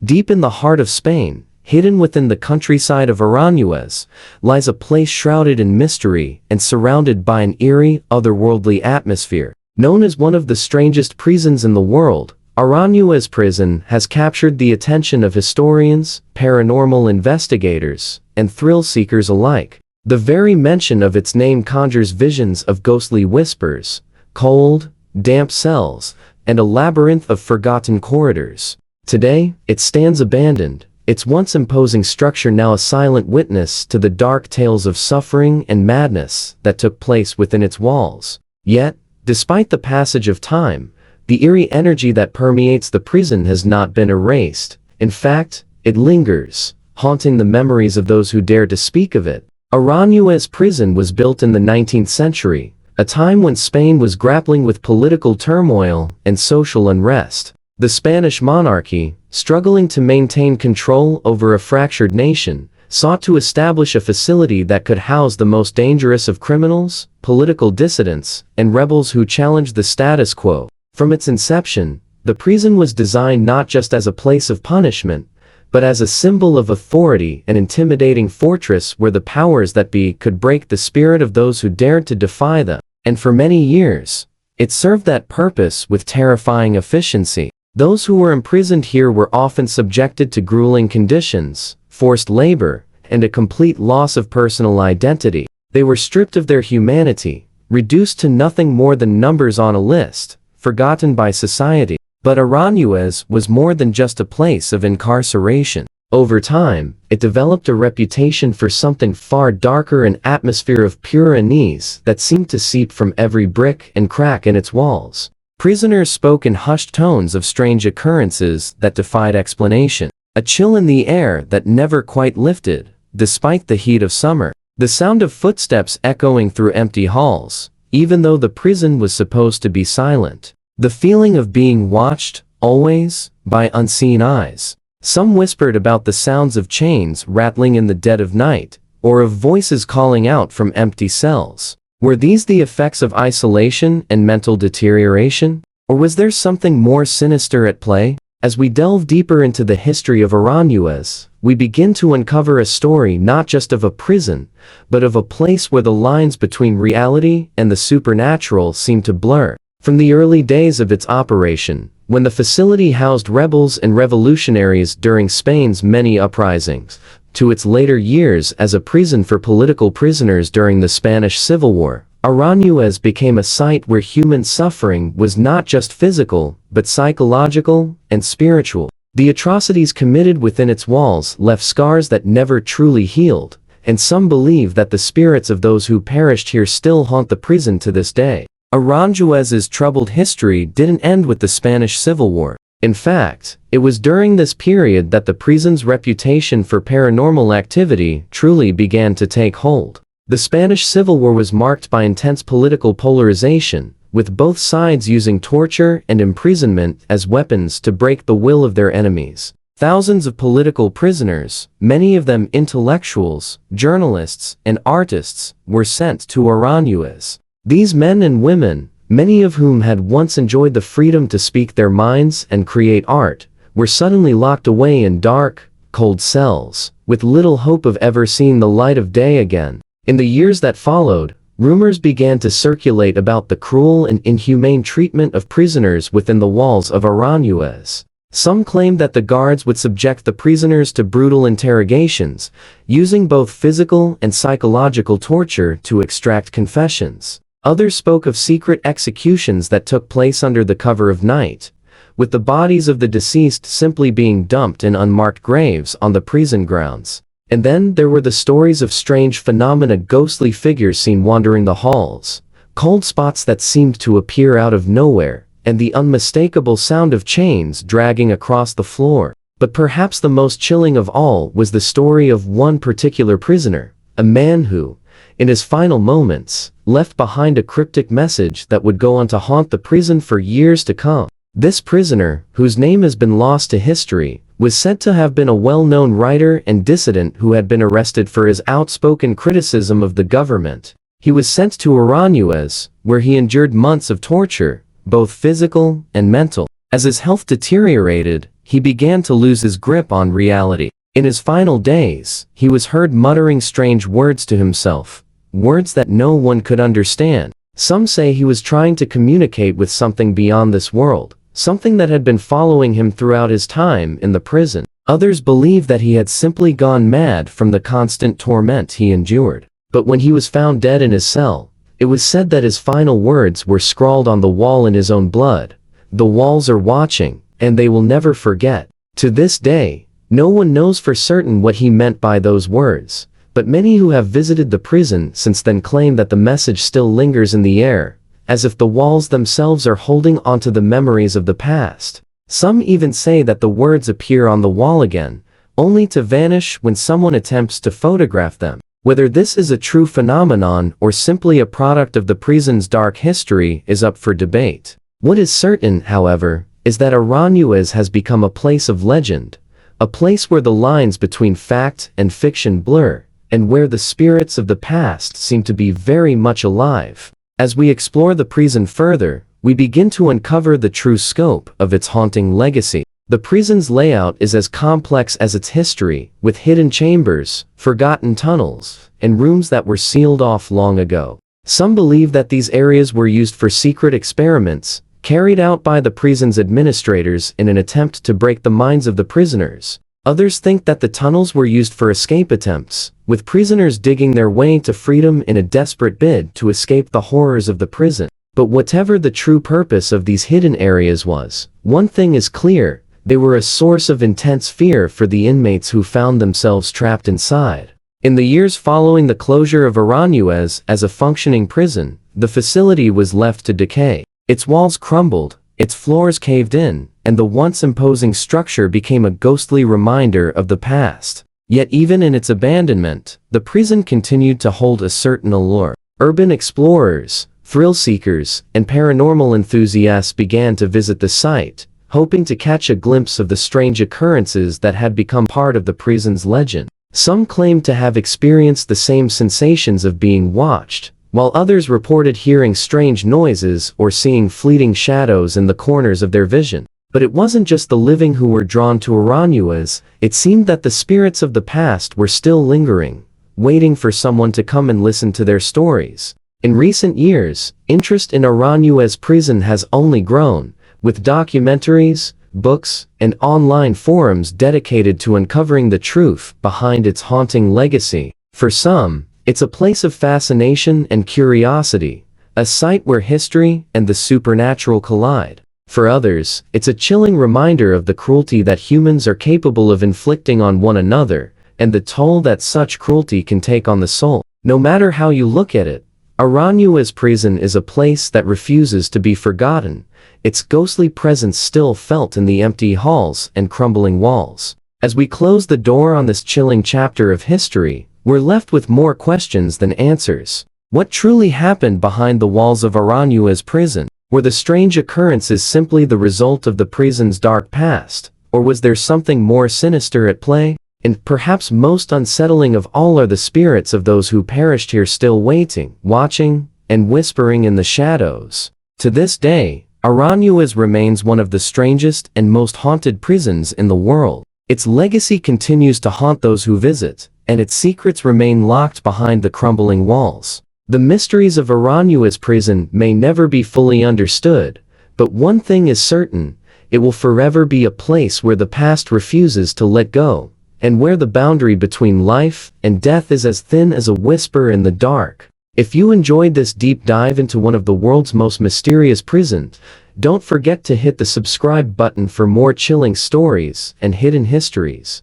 Deep in the heart of Spain, hidden within the countryside of Aranjuez, lies a place shrouded in mystery and surrounded by an eerie, otherworldly atmosphere. Known as one of the strangest prisons in the world, Aranjuez prison has captured the attention of historians, paranormal investigators, and thrill-seekers alike. The very mention of its name conjures visions of ghostly whispers, cold, damp cells, and a labyrinth of forgotten corridors. Today, it stands abandoned, its once imposing structure now a silent witness to the dark tales of suffering and madness that took place within its walls. Yet, despite the passage of time, the eerie energy that permeates the prison has not been erased. In fact, it lingers, haunting the memories of those who dare to speak of it. Aranjuez prison was built in the 19th century, a time when Spain was grappling with political turmoil and social unrest. The Spanish monarchy, struggling to maintain control over a fractured nation, sought to establish a facility that could house the most dangerous of criminals, political dissidents, and rebels who challenged the status quo. From its inception, the prison was designed not just as a place of punishment, but as a symbol of authority, an intimidating fortress where the powers that be could break the spirit of those who dared to defy them. And for many years, it served that purpose with terrifying efficiency. Those who were imprisoned here were often subjected to grueling conditions, forced labor, and a complete loss of personal identity. They were stripped of their humanity, reduced to nothing more than numbers on a list, forgotten by society. But Aranjuez was more than just a place of incarceration. Over time, it developed a reputation for something far darker, an atmosphere of pure unease that seemed to seep from every brick and crack in its walls. Prisoners spoke in hushed tones of strange occurrences that defied explanation. A chill in the air that never quite lifted, despite the heat of summer. The sound of footsteps echoing through empty halls, even though the prison was supposed to be silent. The feeling of being watched, always, by unseen eyes. Some whispered about the sounds of chains rattling in the dead of night, or of voices calling out from empty cells. Were these the effects of isolation and mental deterioration? Or was there something more sinister at play? As we delve deeper into the history of Aranjuez, we begin to uncover a story not just of a prison, but of a place where the lines between reality and the supernatural seem to blur. From the early days of its operation, when the facility housed rebels and revolutionaries during Spain's many uprisings, to its later years as a prison for political prisoners during the Spanish Civil War, Aranjuez became a site where human suffering was not just physical, but psychological and spiritual. The atrocities committed within its walls left scars that never truly healed, and some believe that the spirits of those who perished here still haunt the prison to this day. Aranjuez's troubled history didn't end with the Spanish Civil War. In fact, it was during this period that the prison's reputation for paranormal activity truly began to take hold. The Spanish Civil War was marked by intense political polarization, with both sides using torture and imprisonment as weapons to break the will of their enemies. Thousands of political prisoners, many of them intellectuals, journalists, and artists, were sent to Aranjuez. These men and women, many of whom had once enjoyed the freedom to speak their minds and create art, were suddenly locked away in dark, cold cells, with little hope of ever seeing the light of day again. In the years that followed, rumors began to circulate about the cruel and inhumane treatment of prisoners within the walls of Aranjuez. Some claimed that the guards would subject the prisoners to brutal interrogations, using both physical and psychological torture to extract confessions. Others spoke of secret executions that took place under the cover of night, with the bodies of the deceased simply being dumped in unmarked graves on the prison grounds. And then there were the stories of strange phenomena, ghostly figures seen wandering the halls, cold spots that seemed to appear out of nowhere, and the unmistakable sound of chains dragging across the floor. But perhaps the most chilling of all was the story of one particular prisoner, a man who, in his final moments, left behind a cryptic message that would go on to haunt the prison for years to come. This prisoner, whose name has been lost to history, was said to have been a well-known writer and dissident who had been arrested for his outspoken criticism of the government. He was sent to Aranjuez, where he endured months of torture, both physical and mental. As his health deteriorated, he began to lose his grip on reality. In his final days, he was heard muttering strange words to himself, words that no one could understand. Some say he was trying to communicate with something beyond this world, something that had been following him throughout his time in the prison. Others believe that he had simply gone mad from the constant torment he endured. But when he was found dead in his cell, it was said that his final words were scrawled on the wall in his own blood. "The walls are watching, and they will never forget." To this day, no one knows for certain what he meant by those words, but many who have visited the prison since then claim that the message still lingers in the air, as if the walls themselves are holding onto the memories of the past. Some even say that the words appear on the wall again, only to vanish when someone attempts to photograph them. Whether this is a true phenomenon or simply a product of the prison's dark history is up for debate. What is certain, however, is that Aranjuez has become a place of legend, a place where the lines between fact and fiction blur, and where the spirits of the past seem to be very much alive. As we explore the prison further, we begin to uncover the true scope of its haunting legacy. The prison's layout is as complex as its history, with hidden chambers, forgotten tunnels, and rooms that were sealed off long ago. Some believe that these areas were used for secret experiments, carried out by the prison's administrators in an attempt to break the minds of the prisoners. Others think that the tunnels were used for escape attempts, with prisoners digging their way to freedom in a desperate bid to escape the horrors of the prison. But whatever the true purpose of these hidden areas was, one thing is clear: they were a source of intense fear for the inmates who found themselves trapped inside. In the years following the closure of Aranjuez as a functioning prison, the facility was left to decay. Its walls crumbled, its floors caved in, and the once imposing structure became a ghostly reminder of the past. Yet even in its abandonment, the prison continued to hold a certain allure. Urban explorers, thrill-seekers, and paranormal enthusiasts began to visit the site, hoping to catch a glimpse of the strange occurrences that had become part of the prison's legend. Some claimed to have experienced the same sensations of being watched, while others reported hearing strange noises or seeing fleeting shadows in the corners of their vision. But it wasn't just the living who were drawn to Aranjuez. It seemed that the spirits of the past were still lingering, waiting for someone to come and listen to their stories. In recent years, interest in Aranjuez prison has only grown, with documentaries, books, and online forums dedicated to uncovering the truth behind its haunting legacy. For some, it's a place of fascination and curiosity, a site where history and the supernatural collide. For others, it's a chilling reminder of the cruelty that humans are capable of inflicting on one another, and the toll that such cruelty can take on the soul. No matter how you look at it, Aranjuez prison is a place that refuses to be forgotten, its ghostly presence still felt in the empty halls and crumbling walls. As we close the door on this chilling chapter of history, we're left with more questions than answers. What truly happened behind the walls of Aranjuez prison? Were the strange occurrences simply the result of the prison's dark past, or was there something more sinister at play? And perhaps most unsettling of all are the spirits of those who perished here, still waiting, watching, and whispering in the shadows. To this day, Aranjuez remains one of the strangest and most haunted prisons in the world. Its legacy continues to haunt those who visit, and its secrets remain locked behind the crumbling walls. The mysteries of Aranjuez prison may never be fully understood, but one thing is certain: it will forever be a place where the past refuses to let go, and where the boundary between life and death is as thin as a whisper in the dark. If you enjoyed this deep dive into one of the world's most mysterious prisons, don't forget to hit the subscribe button for more chilling stories and hidden histories.